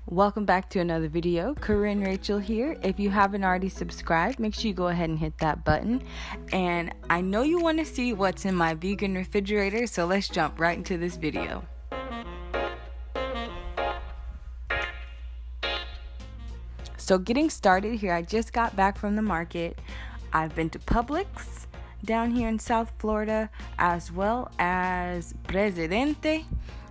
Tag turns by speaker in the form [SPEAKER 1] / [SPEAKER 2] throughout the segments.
[SPEAKER 1] Welcome back to another video. Korenn Rachelle here. If you haven't already subscribed, make sure you go ahead and hit that button. And I know you want to see what's in my vegan refrigerator, so let's jump right into this video. So getting started here, I just got back from the market. I've been to Publix down here in South Florida, as well as Presidente.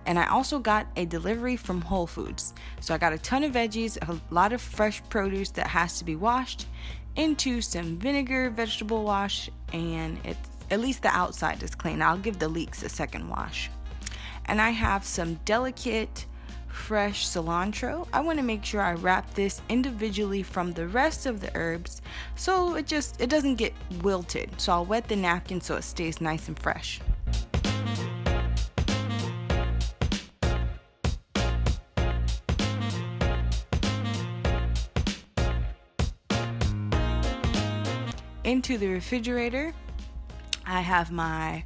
[SPEAKER 1] And I also got a delivery from Whole Foods. So I got a ton of veggies, a lot of fresh produce that has to be washed into some vinegar vegetable wash, and it's at least the outside is clean. I'll give the leeks a second wash. And I have some delicate fresh cilantro. I want to make sure I wrap this individually from the rest of the herbs so it doesn't get wilted. So I'll wet the napkin so it stays nice and fresh. Into the refrigerator, I have my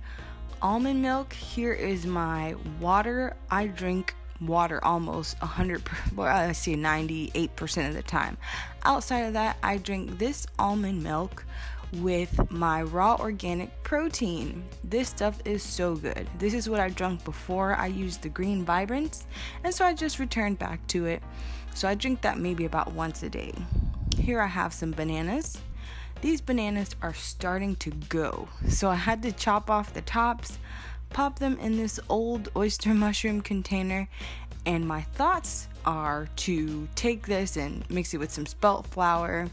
[SPEAKER 1] almond milk. Here is my water. I drink water almost 98% of the time. Outside of that, I drink this almond milk with my raw organic protein. This stuff is so good. This is what I drank before I used the green vibrants, and so I just returned back to it. So I drink that maybe about once a day. Here I have some bananas. These bananas are starting to go, so I had to chop off the tops, pop them in this old oyster mushroom container, and my thoughts are to take this and mix it with some spelt flour,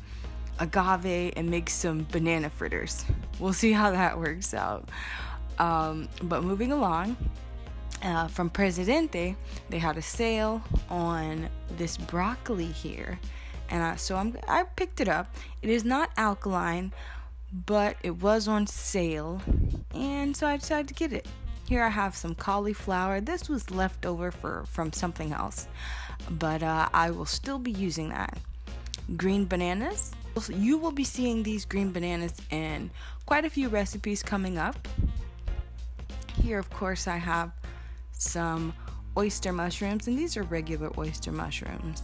[SPEAKER 1] agave, and make some banana fritters. We'll see how that works out. But moving along, from Presidente, they had a sale on this broccoli here. And I picked it up. It is not alkaline, but it was on sale, and so I decided to get it. Here I have some cauliflower. This was left over from something else, but I will still be using that. Green bananas. You will be seeing these green bananas in quite a few recipes coming up. Here, of course, I have some oyster mushrooms, and these are regular oyster mushrooms.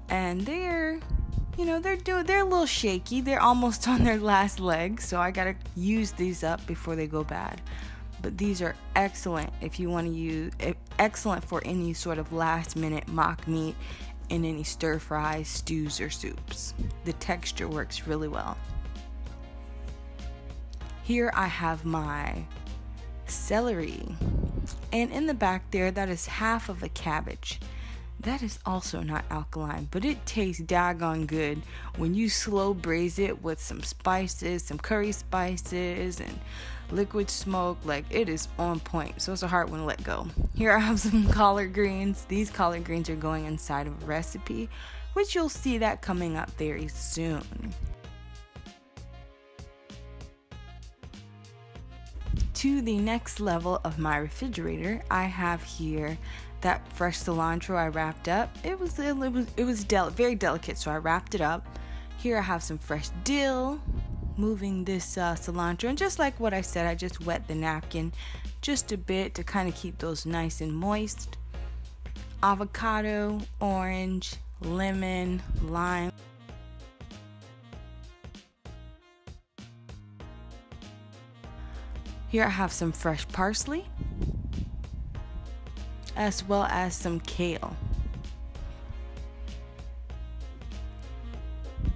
[SPEAKER 1] And they're a little shaky. They're almost on their last leg, so I gotta use these up before they go bad. But these are excellent if you want to use excellent for any sort of last minute mock meat in any stir fries, stews, or soups. The texture works really well. Here I have my celery, and in the back there, that is half of a cabbage. That is also not alkaline, but it tastes daggone good when you slow braise it with some spices, some curry spices, and liquid smoke. Like, it is on point, so it's a hard one to let go. Here I have some collard greens. These collard greens are going inside of a recipe, which you'll see that coming up very soon. To the next level of my refrigerator, I have here that fresh cilantro I wrapped up. It was very delicate, so I wrapped it up. Here I have some fresh dill, moving this cilantro, and just like what I said, I just wet the napkin just a bit to kind of keep those nice and moist. Avocado, orange, lemon, lime. Here I have some fresh parsley, as well as some kale.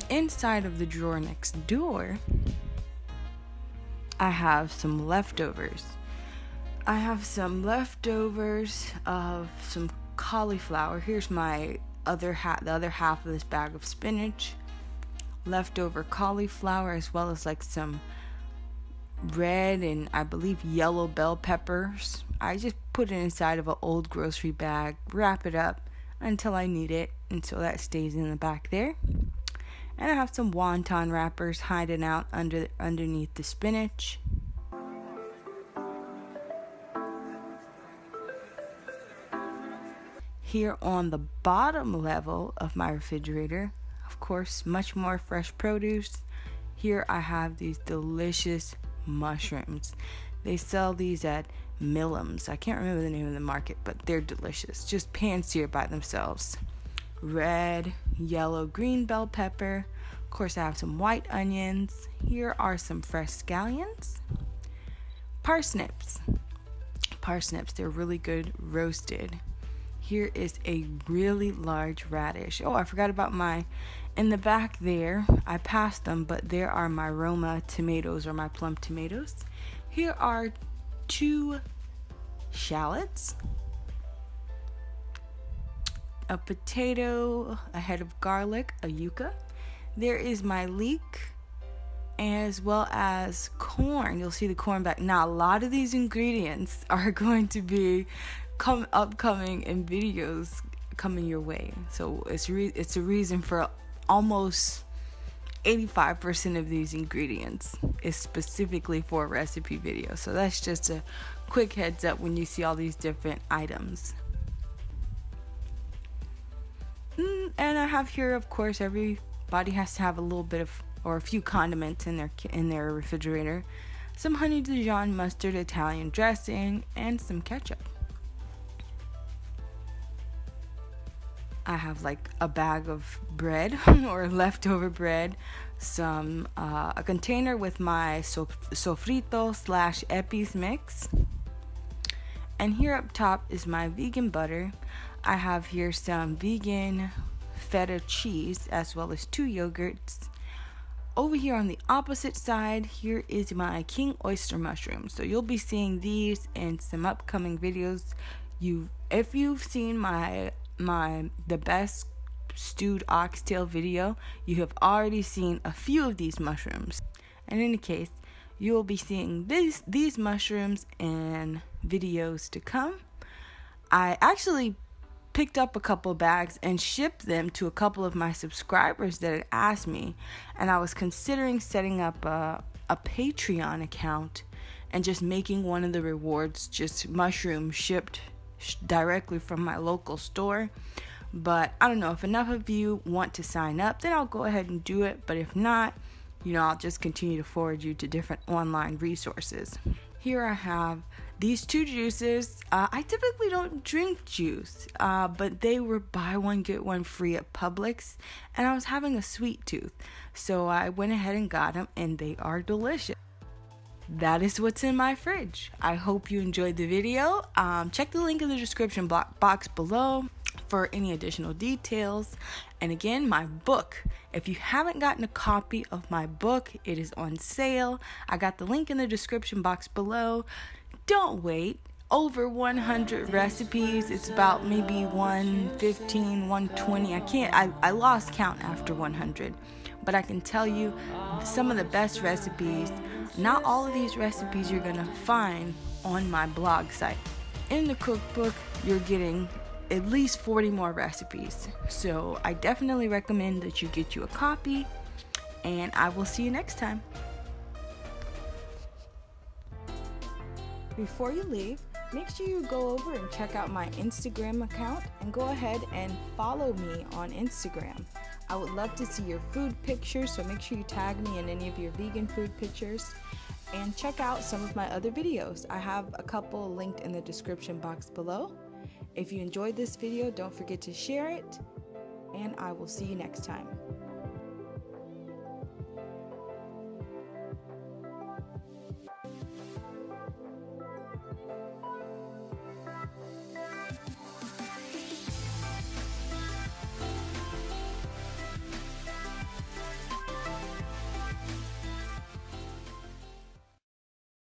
[SPEAKER 1] Inside of the drawer next door, I have some leftovers. I have some leftovers of some cauliflower. Here's my the other half of this bag of spinach. Leftover cauliflower, as well as like some red and I believe yellow bell peppers. I just put it inside of an old grocery bag, wrap it up until I need it, and so that stays in the back there. And I have some wonton wrappers hiding out underneath the spinach. Here on the bottom level of my refrigerator, of course, much more fresh produce. Here I have these delicious mushrooms. They sell these at Millums. I can't remember the name of the market, but they're delicious. Just pan-seared by themselves. red, yellow, green bell pepper. Of course, I have some white onions. Here are some fresh scallions. Parsnips. Parsnips, they're really good roasted. Here is a really large radish. Oh, I forgot about in the back there, I passed them, but there are my Roma tomatoes, or my plum tomatoes. Here are 2 shallots, a potato, a head of garlic, a yucca. There is my leek, as well as corn. You'll see the corn back. Now, a lot of these ingredients are going to be upcoming in videos coming your way. So it's a reason for almost 85% of these ingredients is specifically for a recipe video. So that's just a quick heads up when you see all these different items. And I have here, of course, everybody has to have a little bit of, or a few condiments in their refrigerator. Some honey Dijon mustard Italian dressing, and some ketchup. I have like a bag of bread or leftover bread, a container with my sofrito / epis mix, and here up top is my vegan butter. I have here some vegan feta cheese, as well as 2 yogurts. Over here on the opposite side, here is my king oyster mushrooms. So you'll be seeing these in some upcoming videos. If you've seen the best stewed oxtail video, you have already seen a few of these mushrooms. In any case, you will be seeing these mushrooms in videos to come. I actually picked up a couple bags and shipped them to a couple of my subscribers that had asked me, and I was considering setting up a Patreon account and just making one of the rewards just mushrooms shipped directly from my local store. But I don't know, if enough of you want to sign up, then I'll go ahead and do it. But if not, I'll just continue to forward you to different online resources. Here I have these 2 juices. I typically don't drink juice, but they were buy one get one free at Publix, and I was having a sweet tooth, so I went ahead and got them, and they are delicious. That is what's in my fridge. I hope you enjoyed the video. Check the link in the description box below for any additional details. And again, my book. If you haven't gotten a copy of my book, it is on sale. I got the link in the description box below. Don't wait. Over 100 recipes. It's about maybe 115, 120. I lost count after 100. But I can tell you some of the best recipes. Not all of these recipes you're gonna find on my blog site. In the cookbook, you're getting at least 40 more recipes. So I definitely recommend that you get you a copy, and I will see you next time. Before you leave, make sure you go over and check out my Instagram account, and go ahead and follow me on Instagram. I would love to see your food pictures, so make sure you tag me in any of your vegan food pictures, and check out some of my other videos. I have a couple linked in the description box below. If you enjoyed this video, don't forget to share it, and I will see you next time.